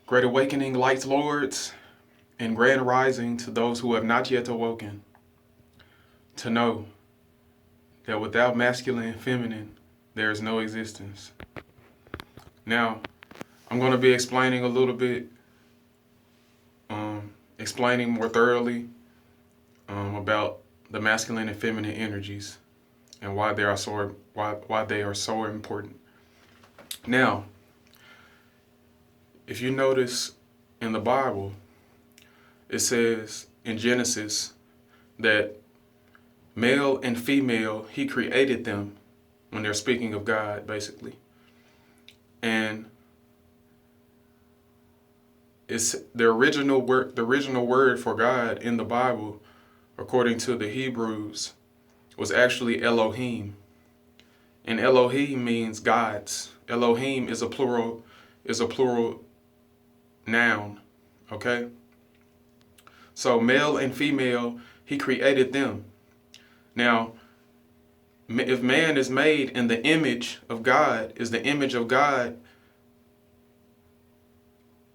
Great awakening, lights lords, and grand rising to those who have not yet awoken, to know that without masculine and feminine, there is no existence. Now, I'm going to be explaining a little bit, explaining more thoroughly about the masculine and feminine energies and why they are so important. Now, if you notice in the Bible, it says in Genesis that male and female, he created them when they're speaking of God, basically. And it's the original word for God in the Bible, according to the Hebrews, was actually Elohim. And Elohim means gods. Elohim is a plural noun. Okay? So male and female, he created them. Now, if man is made in the image of God, is the image of God,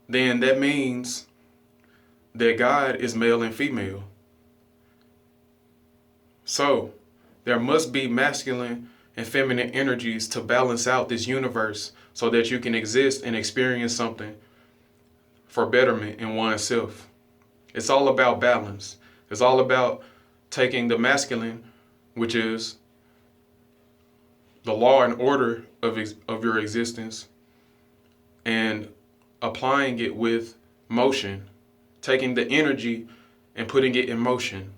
then that means that God is male and female. So, there must be masculine and feminine energies to balance out this universe so that you can exist and experience something for betterment in oneself. It's all about balance. It's all about taking the masculine, which is the law and order of your existence, and applying it with motion, taking the energy and putting it in motion.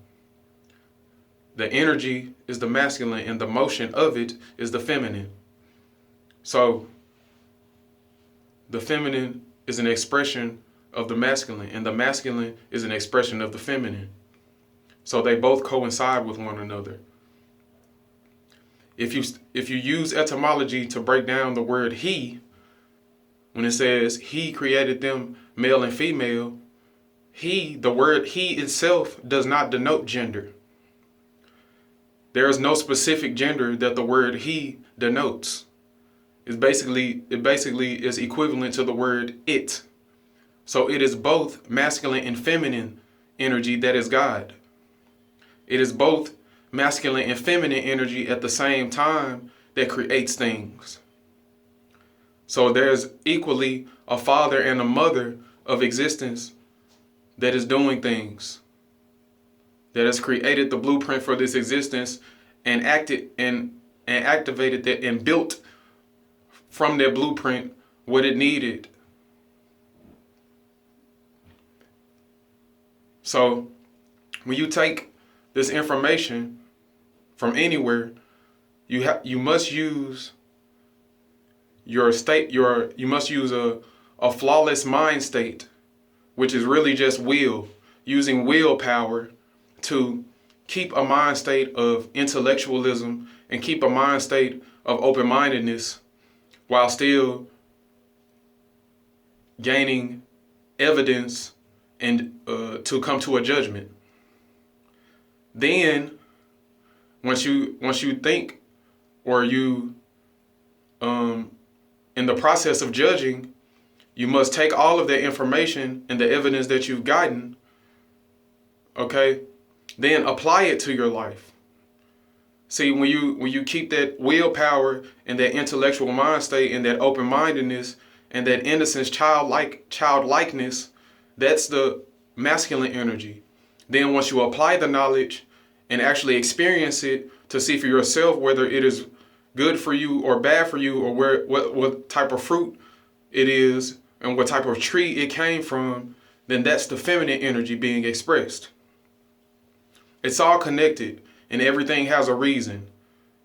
The energy is the masculine and the motion of it is the feminine. So the feminine is an expression of the masculine and the masculine is an expression of the feminine. So they both coincide with one another. If you use etymology to break down the word he, when it says he created them male and female, the word he itself does not denote gender. There is no specific gender that the word he denotes. It basically is equivalent to the word it. So it is both masculine and feminine energy that is God. It is both masculine and feminine energy at the same time that creates things. So there's equally a father and a mother of existence that is doing things, that has created the blueprint for this existence and activated that and built from that blueprint what it needed. So when you take this information from anywhere, you must use you must use a flawless mind state, which is really just using willpower to keep a mind state of intellectualism and keep a mind state of open-mindedness while still gaining evidence and to come to a judgment. Then once you think, or you in the process of judging, you must take all of that information and the evidence that you've gotten, okay, then apply it to your life. See, when you keep that willpower and that intellectual mind state and that open-mindedness and that innocence, childlikeness, that's the masculine energy. Then once you apply the knowledge and actually experience it to see for yourself whether it is good for you or bad for you, or what type of fruit it is and what type of tree it came from, then that's the feminine energy being expressed. It's all connected and everything has a reason.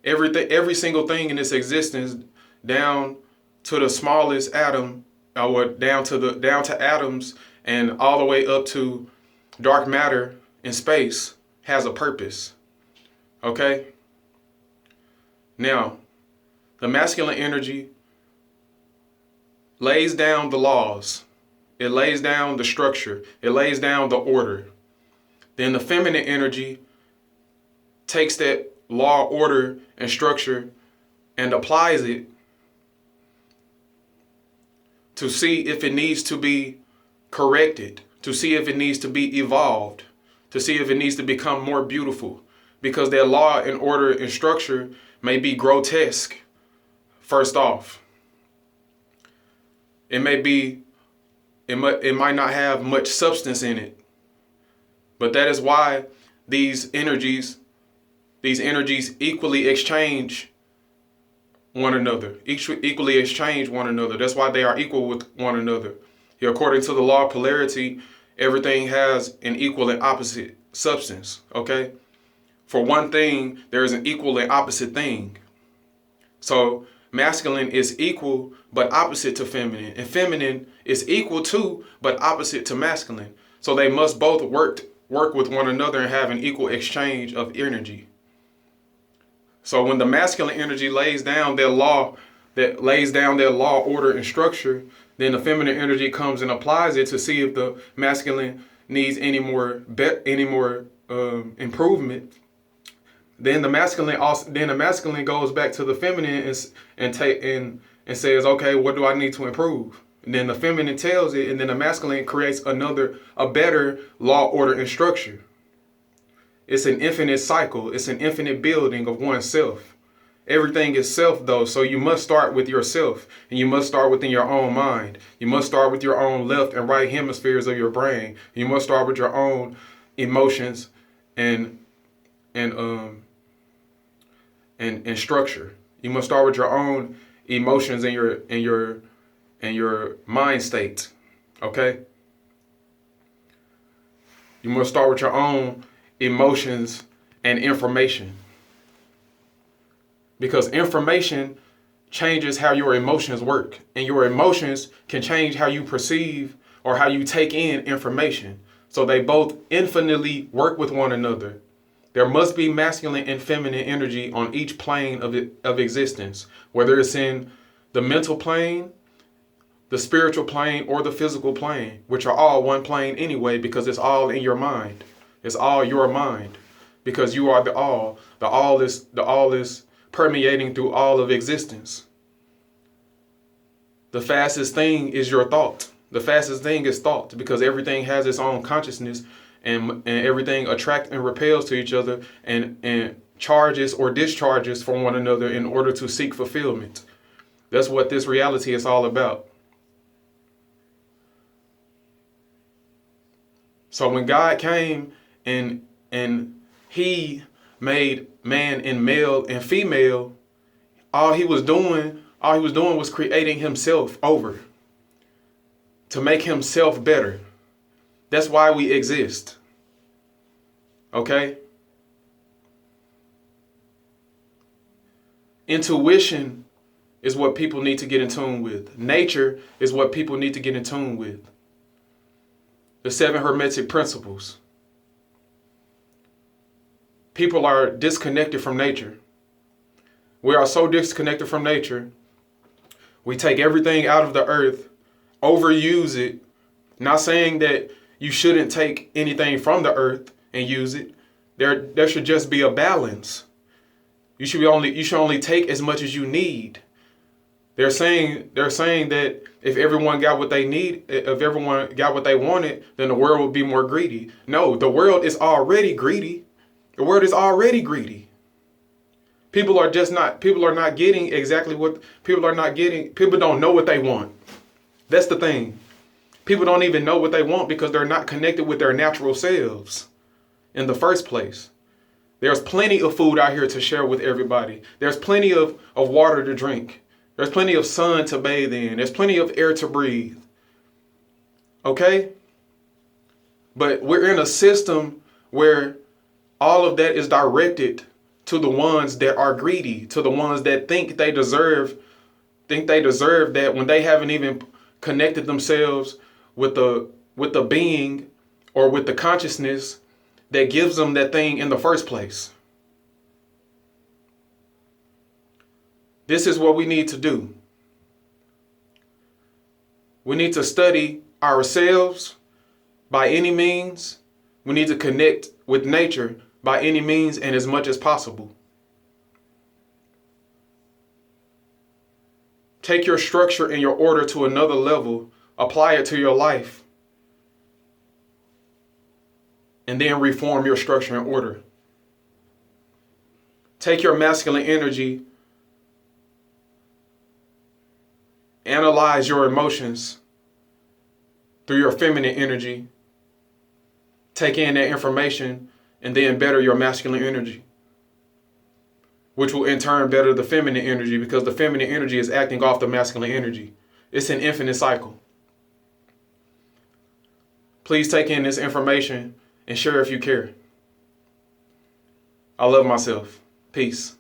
Every single thing in this existence, down to the smallest atom, or down to atoms and all the way up to dark matter in space, has a purpose. Okay? Now, the masculine energy lays down the laws. It lays down the structure. It lays down the order. Then the feminine energy takes that law, order, and structure and applies it to see if it needs to be corrected, to see if it needs to be evolved, to see if it needs to become more beautiful. Because their law and order and structure may be grotesque, first off. It might not have much substance in it. But that is why these energies equally exchange one another. Equally exchange one another. That's why they are equal with one another. According to the law of polarity, everything has an equal and opposite substance. Okay? For one thing, there is an equal and opposite thing. So masculine is equal but opposite to feminine. And feminine is equal to but opposite to masculine. So they must both work with one another and have an equal exchange of energy. So when the masculine energy lays down their law, order, and structure, then the feminine energy comes and applies it to see if the masculine needs any more improvement. Then the masculine goes back to the feminine and says, okay, what do I need to improve? And then the feminine tells it, and then the masculine creates a better law, order, and structure. It's an infinite cycle. It's an infinite building of oneself. Everything is self, though, so you must start with yourself, and you must start within your own mind. You must start with your own left and right hemispheres of your brain. You must start with your own emotions and structure. You must start with your own emotions and your mind state. Okay? You must start with your own emotions and information. Because information changes how your emotions work. And your emotions can change how you perceive or how you take in information. So they both infinitely work with one another. There must be masculine and feminine energy on each plane of existence, whether it's in the mental plane, the spiritual plane, or the physical plane, which are all one plane anyway, because it's all in your mind. It's all your mind, because you are the all. The all is permeating through all of existence. The fastest thing is your thought. The fastest thing is thought, because everything has its own consciousness, and everything attracts and repels to each other and charges or discharges from one another in order to seek fulfillment. That's what this reality is all about. So when God came and he made man and male and female, all he was doing was creating himself over to make himself better. That's why we exist. Okay? Intuition is what people need to get in tune with. Nature is what people need to get in tune with. The 7 Hermetic principles. People are disconnected from nature. We are so disconnected from nature. We take everything out of the earth, overuse it. Not saying that you shouldn't take anything from the earth and use it. There should just be a balance. You should only take as much as you need. They're saying that if everyone got what they need, if everyone got what they wanted, then the world would be more greedy. No, the world is already greedy. The world is already greedy. People are not getting exactly what people are not getting. People don't know what they want. That's the thing. People don't even know what they want because they're not connected with their natural selves in the first place. There's plenty of food out here to share with everybody. There's plenty of water to drink. There's plenty of sun to bathe in. There's plenty of air to breathe. Okay? But we're in a system where all of that is directed to the ones that are greedy, to the ones that think they deserve that when they haven't even connected themselves with the being or with the consciousness that gives them that thing in the first place. This is what we need to do. We need to study ourselves by any means. We need to connect with nature by any means and as much as possible. Take your structure and your order to another level. Apply it to your life. And then reform your structure and order. Take your masculine energy. Analyze your emotions through your feminine energy. Take in that information and then better your masculine energy, which will in turn better the feminine energy, because the feminine energy is acting off the masculine energy. It's an infinite cycle. Please take in this information and share if you care. I love myself. Peace.